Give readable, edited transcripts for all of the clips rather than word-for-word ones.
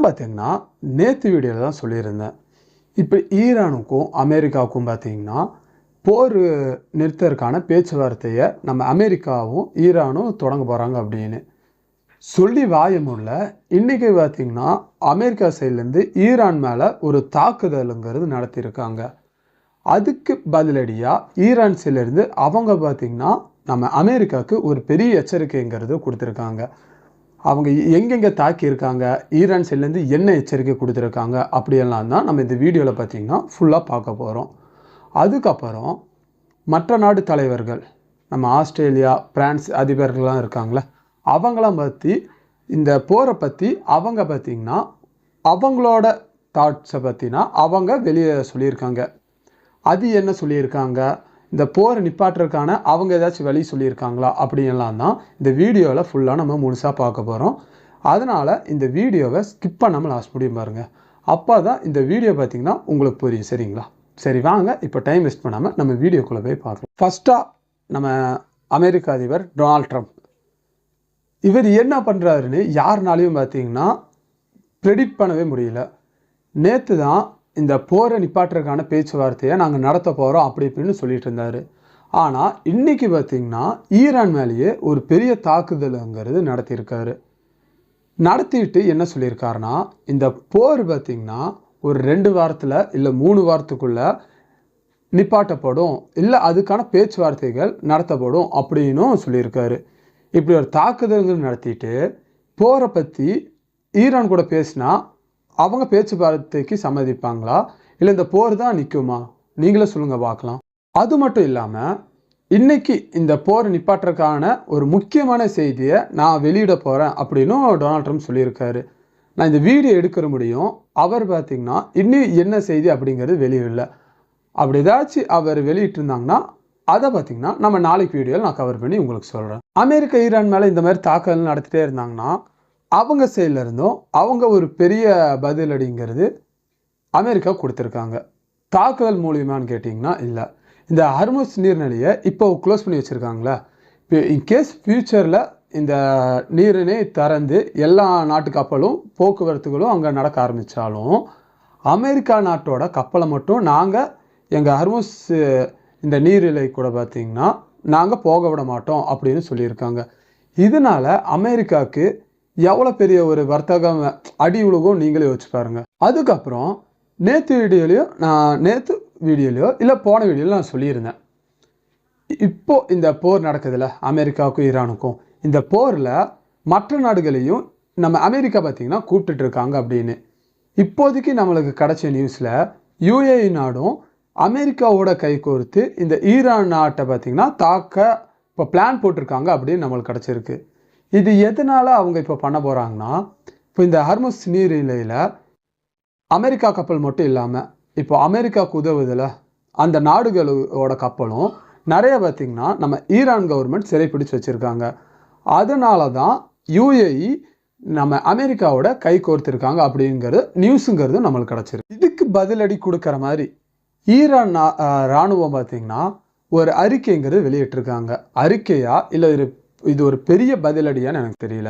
நான் பார்த்தீங்கன்னா நேற்று வீடியோவில் தான் சொல்லியிருந்தேன். இப்போ ஈரானுக்கும் அமெரிக்காவுக்கும் பார்த்தீங்கன்னா போர் நிறுத்தறதுக்கான பேச்சுவார்த்தையை நம்ம அமெரிக்காவும் ஈரானும் தொடங்க போகிறாங்க அப்படின்னு சொல்லி வாயமுள்ள இன்றைக்கி பார்த்தீங்கன்னா அமெரிக்கா சைட்லேருந்து ஈரான் மேலே ஒரு தாக்குதலுங்கிறது நடத்தியிருக்காங்க. அதுக்கு பதிலடியாக ஈரான் சைட்லேருந்து அவங்க பார்த்திங்கன்னா நம்ம அமெரிக்காவுக்கு ஒரு பெரிய எச்சரிக்கைங்கிறது கொடுத்துருக்காங்க. அவங்க எங்கெங்கே தாக்கியிருக்காங்க, ஈரான் சைட்லேருந்து என்ன எச்சரிக்கை கொடுத்துருக்காங்க அப்படியெல்லாம் தான் நம்ம இந்த வீடியோவில் பார்த்திங்கன்னா ஃபுல்லாக பார்க்க போகிறோம். அதுக்கப்புறம் மற்ற நாடு தலைவர்கள், நம்ம ஆஸ்திரேலியா, பிரான்ஸ் அதிபர்கள்லாம் இருக்காங்களே, அவங்களாம் பற்றி இந்த போரை பற்றி அவங்க பார்த்திங்கன்னா அவங்களோட தாட்ஸை பற்றினா அவங்க வெளியே சொல்லியிருக்காங்க. அது என்ன சொல்லியிருக்காங்க, இந்த போரை நிப்பாட்டுறதுக்கான அவங்க ஏதாச்சும் வழி சொல்லியிருக்காங்களா அப்படின்லாம் தான் இந்த வீடியோவில் ஃபுல்லாக நம்ம முழுசாக பார்க்க போகிறோம். அதனால் இந்த வீடியோவை ஸ்கிப் பண்ணாமல் லாஸ்ட் முடியும் பாருங்கள். அப்போ தான் இந்த வீடியோ பார்த்திங்கன்னா உங்களுக்கு புரியும். சரிங்களா? சரி வாங்க, இப்போ டைம் வேஸ்ட் பண்ணாமல் நம்ம வீடியோக்குள்ளே போய் பார்க்கலாம். ஃபஸ்ட்டாக நம்ம அமெரிக்க அதிபர் டொனால்ட் ட்ரம்ப், இவர் என்ன பண்ணுறாருன்னு யாருனாலையும் பார்த்திங்கன்னா ப்ரெடிக்ட் பண்ணவே முடியல. நேற்று தான் இந்த போரை நிப்பாட்டுறதுக்கான பேச்சுவார்த்தையை நாங்கள் நடத்த போகிறோம் அப்படி இப்படின்னு சொல்லிட்டு இருந்தார். ஆனால் இன்றைக்கி பார்த்திங்கன்னா ஈரான் மேலேயே ஒரு பெரிய தாக்குதலுங்கிறது நடத்தியிருக்காரு. நடத்திட்டு என்ன சொல்லியிருக்காருன்னா, இந்த போர் பார்த்திங்கன்னா ஒரு 2 வாரத்தில் இல்லை 3 வாரத்துக்குள்ளே நிப்பாட்டப்படும், இல்லை அதுக்கான பேச்சுவார்த்தைகள் நடத்தப்படும் அப்படின்னும் சொல்லியிருக்காரு. இப்படி ஒரு தாக்குதல்கள் நடத்திட்டு போரை பற்றி ஈரான் கூட பேசினா அவங்க பேச்சுவார்த்தைக்கு சம்மதிப்பாங்களா, இல்லை இந்த போர் தான் நிற்குமா, நீங்களே சொல்லுங்கள் பார்க்கலாம். அது மட்டும் இல்லாமல் இன்றைக்கி இந்த போரை நிப்பாட்டுறதுக்கான ஒரு முக்கியமான செய்தியை நான் வெளியிட போகிறேன் அப்படின்னும் டொனால்ட் ட்ரம்ப் சொல்லியிருக்காரு. நான் இந்த வீடியோ எடுக்கிற முடியும், அவர் பார்த்திங்கன்னா இன்னும் என்ன செய்தி அப்படிங்கிறது வெளியிடல. அப்படி ஏதாச்சும் அவர் வெளியிட்டிருந்தாங்கன்னா அதை பார்த்திங்கன்னா நம்ம நாளைக்கு வீடியோவில் நான் கவர் பண்ணி உங்களுக்கு சொல்கிறேன். அமெரிக்கா ஈரான் மேலே இந்த மாதிரி தாக்குதல் நடத்திட்டே இருந்தாங்கன்னா அவங்க சைடில் இருந்தும் அவங்க ஒரு பெரிய பதிலடிங்கிறது அமெரிக்கா கொடுத்துருக்காங்க. தாக்குதல் மூலியமானு கேட்டிங்கன்னா இல்லை, இந்த ஹர்முஸ் நீர்நிலையை இப்போ க்ளோஸ் பண்ணி வச்சுருக்காங்களே, இப்போ இன்கேஸ் ஃப்யூச்சரில் இந்த நீரினை திறந்து எல்லா நாட்டு கப்பலும் போக்குவரத்துகளும் அங்கே நடக்க ஆரம்பித்தாலும் அமெரிக்கா நாட்டோட கப்பலை மட்டும் நாங்கள் எங்கள் ஹர்முஸ் இந்த நீரிலை கூட பார்த்திங்கன்னா நாங்கள் போக விட மாட்டோம் அப்படின்னு சொல்லியிருக்காங்க. இதனால் அமெரிக்காவுக்கு எவ்வளோ பெரிய ஒரு வர்த்தகம் அடி உலகம் நீங்களே வச்சு பாருங்கள். அதுக்கப்புறம் நேற்று வீடியோலையோ இல்லை போன வீடியோவில் நான் சொல்லியிருந்தேன், இப்போது இந்த போர் நடக்குதுல்ல அமெரிக்காவுக்கும் ஈரானுக்கும், இந்த போரில் மற்ற நாடுகளையும் நம்ம அமெரிக்கா பார்த்திங்கன்னா கூப்பிட்டுட்டு இருக்காங்க அப்படின்னு. இப்போதைக்கு நம்மளுக்கு கிடைச்ச நியூஸில் யுஏஇ நாடும் அமெரிக்காவோட கை கோர்த்து இந்த ஈரான் நாட்டை பார்த்திங்கன்னா தாக்க இப்போ பிளான் போட்டிருக்காங்க அப்படின்னு நம்மளுக்கு கிடச்சிருக்கு. இது எதனால் அவங்க இப்போ பண்ண போகிறாங்கன்னா, இப்போ இந்த ஹர்முஸ் நீரிலையில் அமெரிக்கா கப்பல் மட்டும் இல்லாமல் இப்போ அமெரிக்காவுக்கு உதவுதில் அந்த நாடுகளோட கப்பலும் நிறைய பார்த்திங்கன்னா நம்ம ஈரான் கவர்மெண்ட் சிறைப்பிடிச்சு வச்சுருக்காங்க. அதனால தான் யுஏஇ நம்ம அமெரிக்காவோட கை கோர்த்துருக்காங்க அப்படிங்கிறது நியூஸுங்கிறது நம்மளுக்கு கிடச்சிருக்கு. இதுக்கு பதிலடி கொடுக்குற மாதிரி ஈரான் இராணுவம் பார்த்திங்கன்னா ஒரு அறிக்கைங்கிறது வெளியிட்டிருக்காங்க. அறிக்கையா இல்லை இது ஒரு பெரிய பதிலடியான்னு எனக்கு தெரியல.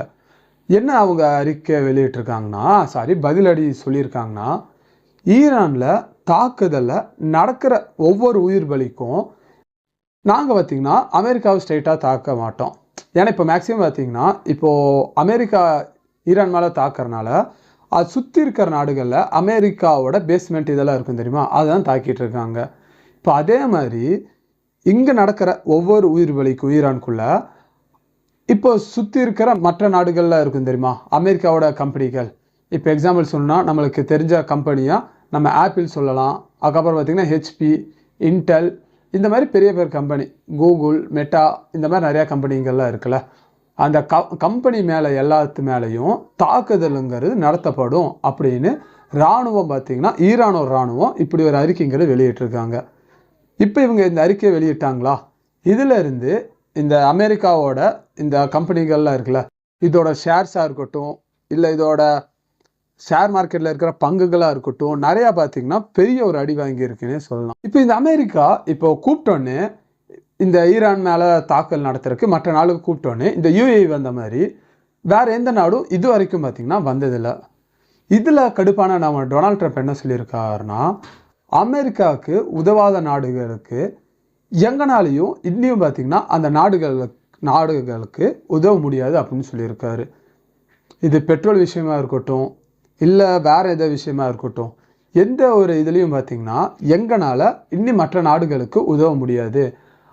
என்ன அவங்க அறிக்கை வெளியிட்டிருக்காங்கன்னா, பதிலடி சொல்லியிருக்காங்கன்னா, ஈரானில் தாக்குதலில் நடக்கிற ஒவ்வொரு உயிர் பலிக்கும் நாங்கள் பார்த்திங்கன்னா அமெரிக்காவை ஸ்ட்ரைட்டாக தாக்க மாட்டோம். ஏன்னா இப்போ மேக்ஸிமம் பார்த்திங்கன்னா இப்போது அமெரிக்கா ஈரான் மேலே தாக்குறனால அது சுற்றி இருக்கிற நாடுகளில் அமெரிக்காவோட பேஸ்மெண்ட் இதெல்லாம் இருக்கும் தெரியுமா, அதுதான் தாக்கிட்டு இருக்காங்க. இப்போ அதே மாதிரி இங்கே நடக்கிற ஒவ்வொரு உயிர் பலிக்கும் ஈரானுக்குள்ளே இப்போ சுற்றி இருக்கிற மற்ற நாடுகளில் இருக்கும் தெரியுமா அமெரிக்காவோட கம்பெனிகள். இப்போ எக்ஸாம்பிள் சொன்னால் நம்மளுக்கு தெரிஞ்ச கம்பெனியாக நம்ம ஆப்பிள் சொல்லலாம். அதுக்கப்புறம் பார்த்திங்கன்னா ஹெச்பி, இன்டெல், இந்த மாதிரி பெரிய கம்பெனி, கூகுள், மெட்டா, இந்த மாதிரி நிறையா கம்பெனிகள்லாம் இருக்குல்ல, அந்த கம்பெனி மேலே எல்லாத்து மேலேயும் தாக்குதலுங்கிறது நடத்தப்படும் அப்படின்னு இராணுவம் பார்த்திங்கன்னா ஈரானோட இராணுவம் இப்படி ஒரு அறிக்கைங்கிறது வெளியிட்டிருக்காங்க. இப்போ இவங்க இந்த அறிக்கையை வெளியிட்டாங்களா, இதிலிருந்து இந்த அமெரிக்காவோட இந்த கம்பெனிகள்லாம் இருக்குல்ல, இதோட ஷேர்ஸாக இருக்கட்டும் இல்லை இதோட ஷேர் மார்க்கெட்டில் இருக்கிற பங்குகளாக இருக்கட்டும் நிறையா பார்த்திங்கன்னா பெரிய ஒரு அடி வாங்கியிருக்குன்னே சொல்லலாம். இப்போ இந்த அமெரிக்கா இப்போ கூப்பிட்டோன்னே இந்த ஈரான் மேலே தாக்கல் நடத்துறதுக்கு மற்ற நாளுக்கு கூப்பிட்டோன்னே இந்த யுஏஇ வந்த மாதிரி வேறு எந்த நாடும் இது வரைக்கும் பார்த்திங்கன்னா வந்ததில்லை. இதில் கடுப்பான நம்ம டொனால்ட் ட்ரம்ப் என்ன சொல்லியிருக்காருன்னா, அமெரிக்காவுக்கு உதவாத நாடுகளுக்கு எங்கனாலையும் இன்னும் பார்த்திங்கன்னா அந்த நாடுகளுக்கு உதவ முடியாது அப்படின்னு சொல்லியிருக்காரு. இது பெட்ரோல் விஷயமா இருக்கட்டும், இல்லை வேறு எந்த விஷயமா இருக்கட்டும், எந்த ஒரு இதுலேயும் பார்த்திங்கன்னா எங்களால் இன்னும் மற்ற நாடுகளுக்கு உதவ முடியாது.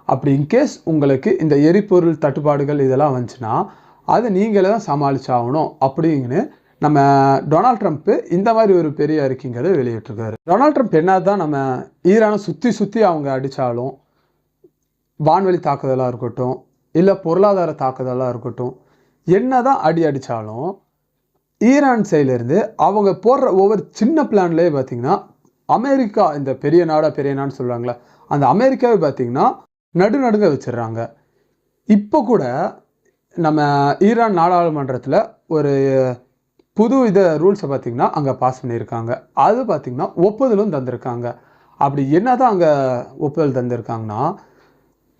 அப்படி இன்கேஸ் உங்களுக்கு இந்த எரிபொருள் தட்டுப்பாடுகள் இதெல்லாம் வந்துச்சுன்னா அதை நீங்களே தான் சமாளிச்சாகணும் அப்படின்னு நம்ம டொனால்ட் ட்ரம்ப் இந்த மாதிரி ஒரு பெரிய அறிக்கைங்கிறத வெளியிட்டிருக்காரு. டொனால்ட் ட்ரம்ப் என்ன தான் நம்ம ஈரானை சுற்றி அவங்க அடித்தாலும், வான்வெளி தாக்குதலாக இருக்கட்டும், இல்லை பொருளாதார தாக்குதலாக இருக்கட்டும், என்ன தான் அடித்தாலும் ஈரான் சைட்லேருந்து அவங்க போடுற ஒவ்வொரு சின்ன பிளான்லேயே பார்த்திங்கன்னா அமெரிக்கா, இந்த பெரிய நாடுன்னு சொல்கிறாங்களே, அந்த அமெரிக்காவே பார்த்திங்கன்னா நடுநடுங்க வச்சிடுறாங்க. இப்போ கூட நம்ம ஈரான் நாடாளுமன்றத்தில் ஒரு புது ரூல்ஸை பார்த்திங்கன்னா அங்கே பாஸ் பண்ணியிருக்காங்க. அது பார்த்திங்கன்னா ஒப்புதலும் தந்திருக்காங்க. அப்படி என்ன தான் அங்கே ஒப்புதல் தந்திருக்காங்கன்னா,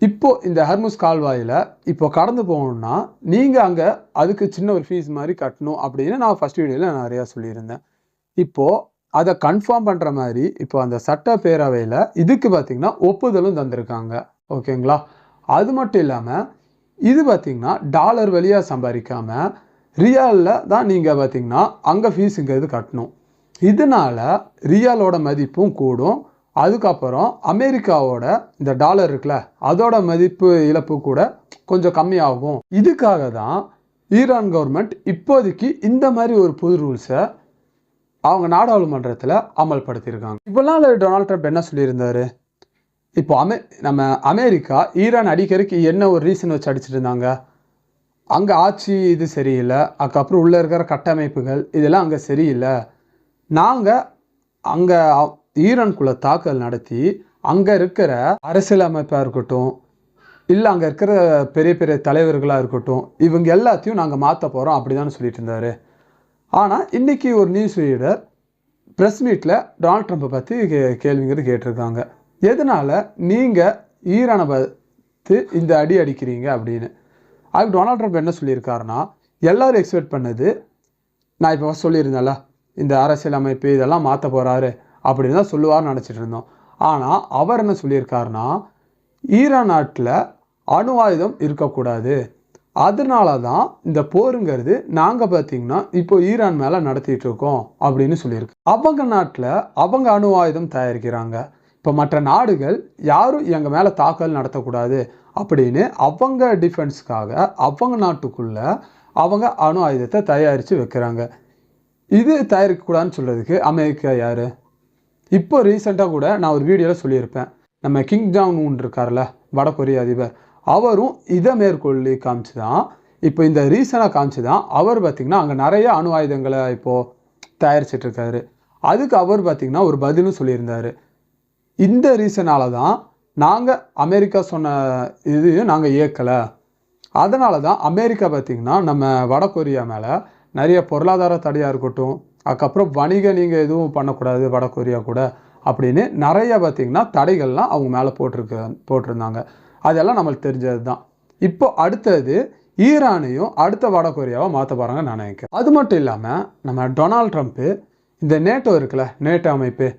இப்போது இந்த ஹர்முஸ் கால்வாயில் இப்போ கடந்து போகணுன்னா நீங்கள் அங்கே அதுக்கு சின்ன ஒரு ஃபீஸ் மாதிரி கட்டணும் அப்படின்னு நான் ஃபஸ்ட் வீடியோவில் நிறையா சொல்லியிருந்தேன். இப்போது அதை கன்ஃபார்ம் பண்ணுற மாதிரி இப்போ அந்த சட்டப்பேரவையில் இதுக்கு பார்த்திங்கன்னா ஒப்புதலும் தந்திருக்காங்க. ஓகேங்களா? அது மட்டும் இல்லாமல் இது பார்த்திங்கன்னா டாலர் வழியாக சம்பாதிக்காமல் ரியாலில் தான் நீங்கள் பார்த்திங்கன்னா அங்கே ஃபீஸுங்கிறது கட்டணும். இதனால் ரியாலோட மதிப்பும் கூடும். அதுக்கப்புறம் அமெரிக்காவோட இந்த டாலர் இருக்குல்ல, அதோட மதிப்பு இழப்பு கூட கொஞ்சம் கம்மியாகும். இதுக்காக தான் ஈரான் கவர்மெண்ட் இப்போதைக்கு இந்த மாதிரி ஒரு புது ரூல்ஸை அவங்க நாடாளுமன்றத்தில் அமல்படுத்தியிருக்காங்க. இப்போலாம் டொனால்ட் ட்ரம்ப் என்ன சொல்லியிருந்தார், இப்போ நம்ம அமெரிக்கா ஈரான் அடிக்கிறதுக்கு என்ன ஒரு ரீசன் வச்சு அடிச்சுட்டு இருந்தாங்க, அங்கே ஆட்சி இது சரியில்லை, அதுக்கப்புறம் உள்ளே இருக்கிற கட்டமைப்புகள் இதெல்லாம் அங்கே சரியில்லை, நாங்கள் அங்கே ஈரானுக்குள்ளே தாக்குதல் நடத்தி அங்கே இருக்கிற அரசியல் அமைப்பாக இருக்கட்டும், இல்லை அங்கே இருக்கிற பெரிய பெரிய தலைவர்களாக இருக்கட்டும், இவங்க எல்லாத்தையும் நாங்கள் மாற்ற போகிறோம் அப்படி தானே சொல்லிட்டு இருந்தார். ஆனால் இன்றைக்கி ஒரு நியூஸ் ரீடர் ப்ரெஸ் மீட்டில் டொனால்ட் ட்ரம்ப்பை பற்றி கேள்விங்கிறது கேட்டிருக்காங்க. எதனால் நீங்கள் ஈரானை பார்த்து இந்த அடி அடிக்கிறீங்க அப்படின்னு. அதுக்கு டொனால்ட் ட்ரம்ப் என்ன சொல்லியிருக்காருன்னா, எல்லோரும் எக்ஸ்பெக்ட் பண்ணது, நான் இப்போ சொல்லியிருந்தேன்ல இந்த அரசியல் அமைப்பு இதெல்லாம் மாற்ற போகிறாரு அப்படின்னு தான் சொல்லுவார்னு நினச்சிட்டு இருந்தோம். ஆனால் அவர் என்ன சொல்லியிருக்காருன்னா, ஈரான் நாட்டில் அணு ஆயுதம் இருக்கக்கூடாது, அதனால தான் இந்த போருங்கிறது நாங்கள் பார்த்திங்கன்னா இப்போ ஈரான் மேலே நடத்திட்டு இருக்கோம் அப்படின்னு சொல்லியிருக்கு. அவங்க நாட்டில் அவங்க அணு ஆயுதம் தயாரிக்கிறாங்க, இப்போ மற்ற நாடுகள் யாரும் எங்கள் மேலே தாக்குதல் நடத்தக்கூடாது அப்படின்னு அவங்க டிஃபென்ஸுக்காக அவங்க நாட்டுக்குள்ளே அவங்க அணு ஆயுதத்தை தயாரித்து வைக்கிறாங்க. இது தயாரிக்கக்கூடாதுன்னு சொல்கிறதுக்கு அமெரிக்கா யார்? இப்போ ரீசெண்டாக கூட நான் ஒரு வீடியோவில் சொல்லியிருப்பேன், நம்ம கிங் ஜாங் உன் இருக்கார்ல வடகொரிய அதிபர், அவரும் இதை மேற்கொள்ளி காமிச்சு தான், இப்போ இந்த ரீசனாக காமிச்சு தான் அவர் பார்த்திங்கன்னா அங்கே நிறைய அணு ஆயுதங்களை இப்போது தயாரிச்சிட்ருக்காரு. அதுக்கு அவர் பார்த்திங்கன்னா ஒரு பதிலும் சொல்லியிருந்தார், இந்த ரீசனால தான் நாங்கள் அமெரிக்கா சொன்ன இதையும் நாங்கள் இயக்கலை, அதனால தான் அமெரிக்கா பார்த்திங்கன்னா நம்ம வடகொரியா மேலே நிறைய பொருளாதார தடையாக இருக்கட்டும், அதுக்கப்புறம் வணிக நீங்கள் எதுவும் பண்ணக்கூடாது வடகொரியா கூட அப்படின்னு நிறைய பார்த்திங்கன்னா தடைகள்லாம் அவங்க மேலே போட்டிருந்தாங்க. அதெல்லாம் நம்மளுக்கு தெரிஞ்சது தான். இப்போ அடுத்தது ஈரானையும் அடுத்த வடகொரியாவை மாற்ற போகிறாங்கன்னு நான் நினைக்கிறேன். அது மட்டும் இல்லாமல் நம்ம டொனால்ட் ட்ரம்ப்பு இந்த நேட்டோ இருக்குல்ல, நேட்டோ அமைப்பு,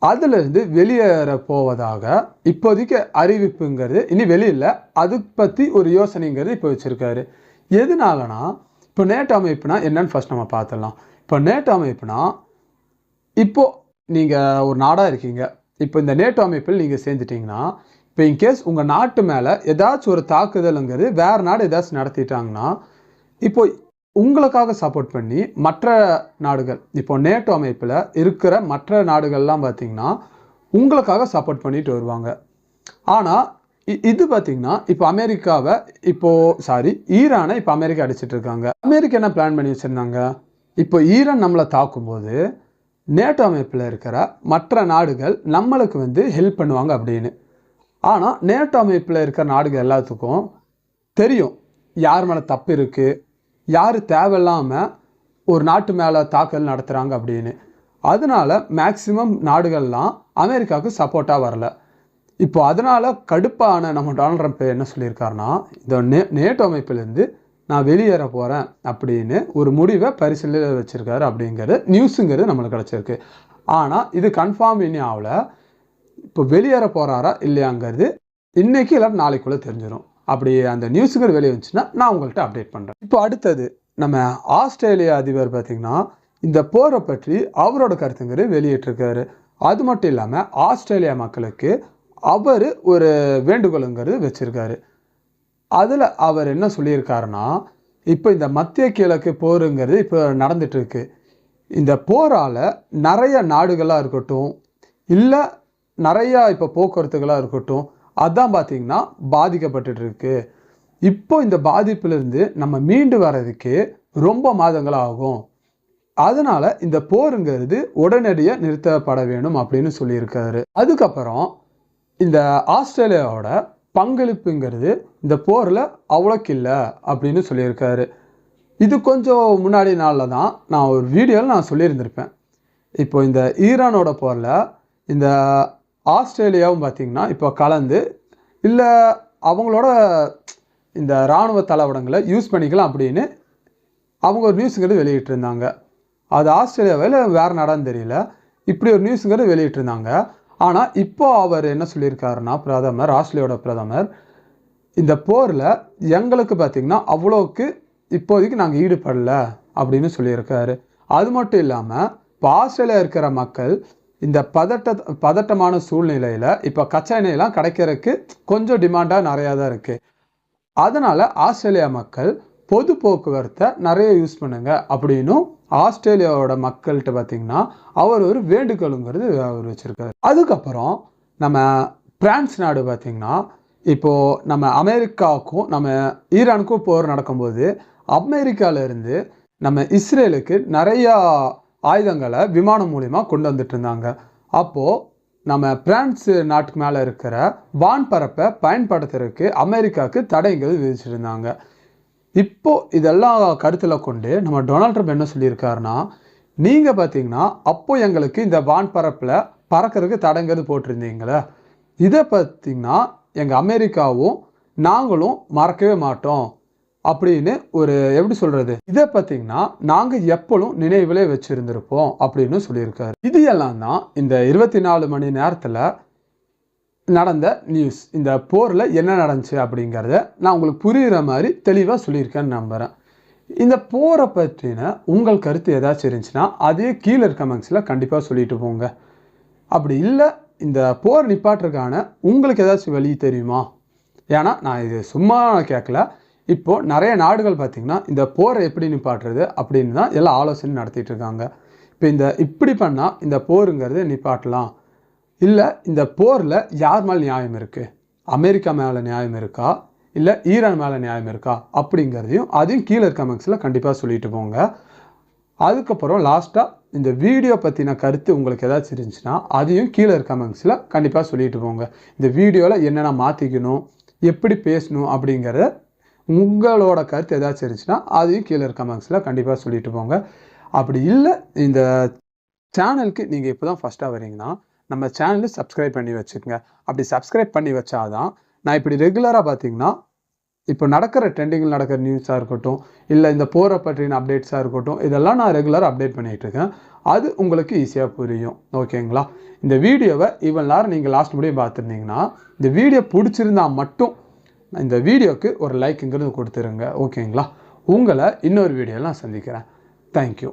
அதிலிருந்து வெளியேற போவதாக இப்போதைக்கு அறிவிப்புங்கிறது இனி வெளியில், அது பற்றி ஒரு யோசனைங்கிறது இப்போ வச்சுருக்காரு. எதனாலனா, இப்போ நேட்டோ அமைப்புனா என்னன்னு ஃபஸ்ட் நம்ம பார்த்துடலாம். இப்போ நேட்டோ அமைப்புனா, இப்போது நீங்கள் ஒரு நாடாக இருக்கீங்க, இப்போ இந்த நேட்டோ அமைப்பில் நீங்கள் சேர்ந்துட்டிங்கன்னா, இப்போ இன்கேஸ் உங்கள் நாட்டு மேலே ஏதாச்சும் ஒரு தாக்குதலுங்கிறது வேறு நாடு ஏதாச்சும் நடத்திட்டாங்கன்னா, இப்போ உங்களுக்காக சப்போர்ட் பண்ணி மற்ற நாடுகள், இப்போ நேட்டோ அமைப்பில் இருக்கிற மற்ற நாடுகள்லாம் பார்த்திங்கன்னா உங்களுக்காக சப்போர்ட் பண்ணிட்டு வருவாங்க. ஆனால் இது பார்த்திங்கன்னா இப்போ அமெரிக்காவை ஈரானை இப்போ அமெரிக்கா அடிச்சிட்டு இருக்காங்க. அமெரிக்கா என்ன பிளான் பண்ணி வச்சுருந்தாங்க, இப்போ ஈரான் நம்மளை தாக்கும்போது நேட்டோ அமைப்பில் இருக்கிற மற்ற நாடுகள் நம்மளுக்கு ஹெல்ப் பண்ணுவாங்க அப்படின்னு. ஆனால் நேட்டோ அமைப்பில் இருக்கிற நாடுகள் எல்லாத்துக்கும் தெரியும் யார் மேலே தப்பு இருக்குது, யார் தேவையில்லாமல் ஒரு நாட்டு மேலே தாக்குதல் நடத்துகிறாங்க அப்படின்னு. அதனால் மேக்சிமம் நாடுகள்லாம் அமெரிக்காவுக்கு சப்போர்ட்டாக வரல. இப்போ அதனால் கடுப்பான நம்ம டொனால்ட் ட்ரம்ப் என்ன சொல்லியிருக்காருன்னா, இந்த நேட்டோ அமைப்பிலேருந்து நான் வெளியேற போகிறேன் அப்படின்னு ஒரு முடிவை பரிசீலனையில் வச்சுருக்காரு அப்படிங்கிறது நியூஸுங்கிறது நம்மளுக்கு கிடச்சிருக்கு. ஆனால் இது கன்ஃபார்ம் இன்னும் ஆகலை. இப்போ வெளியேற போகிறாரா இல்லையாங்கிறது இன்றைக்கி இல்லை நாளைக்குள்ளே தெரிஞ்சிடும். அப்படி அந்த நியூஸுங்கிறது வெளியே வந்துச்சுன்னா நான் உங்கள்கிட்ட அப்டேட் பண்ணுறேன். இப்போ அடுத்தது நம்ம ஆஸ்திரேலியா அதிபர் பார்த்திங்கன்னா இந்த போரை பற்றி அவரோட கருத்துங்கிறது வெளியிட்டிருக்காரு. அது மட்டும் இல்லாமல் ஆஸ்திரேலியா மக்களுக்கு அவர் ஒரு வேண்டுகோளுங்கிறது வச்சுருக்காரு. அதில் அவர் என்ன சொல்லியிருக்காருன்னா, இப்போ இந்த மத்திய கிழக்கு போருங்கிறது இப்போ நடந்துகிட்ருக்கு. இந்த போரால் நிறைய நாடுகளாக இருக்கட்டும், இல்லை நிறையா இப்போ போக்குவரத்துகளாக இருக்கட்டும், அதான் பார்த்திங்கன்னா பாதிக்கப்பட்டுருக்கு. இப்போ இந்த பாதிப்பிலிருந்து நம்ம மீண்டு வர்றதுக்கு ரொம்ப மாதங்கள் ஆகும். அதனால் இந்த போருங்கிறது உடனடியாக நிறுத்தப்பட வேணும் அப்படின்னு சொல்லியிருக்காரு. அதுக்கப்புறம் இந்த ஆஸ்திரேலியாவோட பங்களிப்புங்கிறது இந்த போரில் அவ்வளோக்கு இல்லை அப்படின்னு சொல்லியிருக்காரு. இது கொஞ்சம் முன்னாடி நாளில் தான் நான் ஒரு வீடியோவில் நான் சொல்லியிருந்திருப்பேன். இப்போ இந்த ஈரானோட போரில் இந்த ஆஸ்திரேலியாவும் பார்த்திங்கன்னா இப்போ கலந்து இல்லை அவங்களோட இந்த இராணுவ தளவாடங்களை யூஸ் பண்ணிக்கலாம் அப்படின்னு அவங்க ஒரு நியூஸுங்கிறது வெளியிட்டிருந்தாங்க. அது ஆஸ்திரேலியாவில் வேறு நாடான்னு தெரியல, இப்படி ஒரு நியூஸுங்கிறது வெளியிட்டிருந்தாங்க. ஆனால் இப்போ அவர் என்ன சொல்லியிருக்காருன்னா, ஆஸ்திரேலியாவோட பிரதமர் இந்த போரில் எங்களுக்கு பார்த்திங்கன்னா அவ்வளோக்கு இப்போதைக்கு நாங்கள் ஈடுபடலை அப்படின்னு சொல்லியிருக்காரு. அது மட்டும் இல்லாமல் இப்போ ஆஸ்திரேலியா இருக்கிற மக்கள் இந்த பதட்டமான சூழ்நிலையில் இப்போ கச்சா எண்ணெயெல்லாம் கிடைக்கிறதுக்கு கொஞ்சம் டிமாண்டாக நிறையா தான் இருக்குது. அதனால் ஆஸ்திரேலியா மக்கள் பொது போக்குவரத்தை நிறைய யூஸ் பண்ணுங்க அப்படின்னும் ஆஸ்திரேலியாவோட மக்கள்கிட்ட பார்த்திங்கன்னா அவர் ஒரு வேண்டுகோளுங்கிறது அவர் வச்சுருக்காரு. அதுக்கப்புறம் நம்ம பிரான்ஸ் நாடு பார்த்திங்கன்னா இப்போது நம்ம அமெரிக்காவுக்கும் நம்ம ஈரானுக்கும் போர் நடக்கும்போது அமெரிக்காவிலேருந்து நம்ம இஸ்ரேலுக்கு நிறையா ஆயுதங்களை விமானம் மூலிமா கொண்டு வந்துட்டு இருந்தாங்க. அப்போது நம்ம பிரான்ஸ் நாட்டுக்கு மேலே இருக்கிற வான்பரப்பை பயன்படுத்துறதுக்கு அமெரிக்காவுக்கு தடைகள் விதிச்சிருந்தாங்க. இப்போது இதெல்லாம் கருத்தில் கொண்டு நம்ம டொனால்ட் ட்ரம்ப் என்ன சொல்லியிருக்காருன்னா, நீங்கள் பார்த்தீங்கன்னா அப்போ எங்களுக்கு இந்த வான்பரப்பில் பறக்கிறதுக்கு தடைங்கிறது போட்டிருந்தீங்களே, இதை பார்த்திங்கன்னா எங்கள் அமெரிக்காவும் நாங்களும் மறக்கவே மாட்டோம் அப்படின்னு ஒரு எப்படி சொல்கிறது, இதை பார்த்திங்கன்னா நாங்கள் எப்பொழுதும் நினைவிலே வச்சுருந்துருப்போம் அப்படின்னு சொல்லியிருக்காரு. இது எல்லாம் தான் இந்த 24 மணி நேரத்தில் நடந்த நியூஸ். இந்த போரில் என்ன நடந்துச்சு அப்படிங்கிறத நான் உங்களுக்கு புரிகிற மாதிரி தெளிவாக சொல்லியிருக்கேன்னு நம்புகிறேன். இந்த போரை பற்றின உங்கள் கருத்து ஏதாச்சும் இருந்துச்சுன்னா அதே கீழே கமெண்ட்ஸில் கண்டிப்பாக சொல்லிட்டு போங்க. அப்படி இல்லை இந்த போர் நிப்பாட்டுறதுக்கான உங்களுக்கு ஏதாச்சும் வழி தெரியுமா? ஏன்னா நான் இது சும்மா கேட்கல, இப்போது நிறைய நாடுகள் பார்த்திங்கன்னா இந்த போரை எப்படி நிப்பாட்டுறது அப்படின்னு தான் எல்லாம் ஆலோசனை நடத்திட்டு இருக்காங்க. இப்போ இப்படி பண்ணால் இந்த போருங்கிறது நிப்பாட்டலாம், இல்லை இந்த போரில் யார் மேலே நியாயம் இருக்குது, அமெரிக்கா மேலே நியாயம் இருக்கா இல்லை ஈரான் மேலே நியாயம் இருக்கா அப்படிங்கிறதையும் அதையும் கீழே கமெண்ட்ஸில் கண்டிப்பாக சொல்லிட்டு போங்க. அதுக்கப்புறம் லாஸ்ட்டாக இந்த வீடியோ பற்றின கருத்து உங்களுக்கு ஏதாச்சும் இருந்துச்சுன்னா அதையும் கீழே கமெண்ட்ஸில் கண்டிப்பாக சொல்லிட்டு போங்க. இந்த வீடியோவில் என்னென்ன மாற்றிக்கணும், எப்படி பேசணும் அப்படிங்கிறத உங்களோட கருத்து ஏதாச்சும் இருந்துச்சுன்னா அதையும் கீழே கமெண்ட்ஸில் கண்டிப்பாக சொல்லிட்டு போங்க. அப்படி இல்லை இந்த சேனலுக்கு நீங்கள் இப்போ தான் ஃபஸ்ட்டாக வரீங்கன்னா நம்ம சேனலில் சப்ஸ்கிரைப் பண்ணி வச்சுக்கோங்க. அப்படி சப்ஸ்கிரைப் பண்ணி வச்சாதான் நான் இப்படி ரெகுலராக பார்த்திங்கன்னா இப்போ நடக்கிற ட்ரெண்டிங்கில் நடக்கிற நியூஸாக இருக்கட்டும், இல்லை இந்த போரை பற்றின அப்டேட்ஸாக இருக்கட்டும், இதெல்லாம் நான் ரெகுலராக அப்டேட் பண்ணிகிட்ருக்கேன். அது உங்களுக்கு ஈஸியாக புரியும். ஓகேங்களா? இந்த வீடியோவை இவ்வளோ நேரம் நீங்கள் லாஸ்ட் முடியும் பார்த்துருந்தீங்கன்னா இந்த வீடியோ பிடிச்சிருந்தால் மட்டும் இந்த வீடியோவுக்கு ஒரு லைக்குங்கிறது கொடுத்துருங்க. ஓகேங்களா? உங்களை இன்னொரு வீடியோவில் நான் சந்திக்கிறேன். தேங்க்யூ.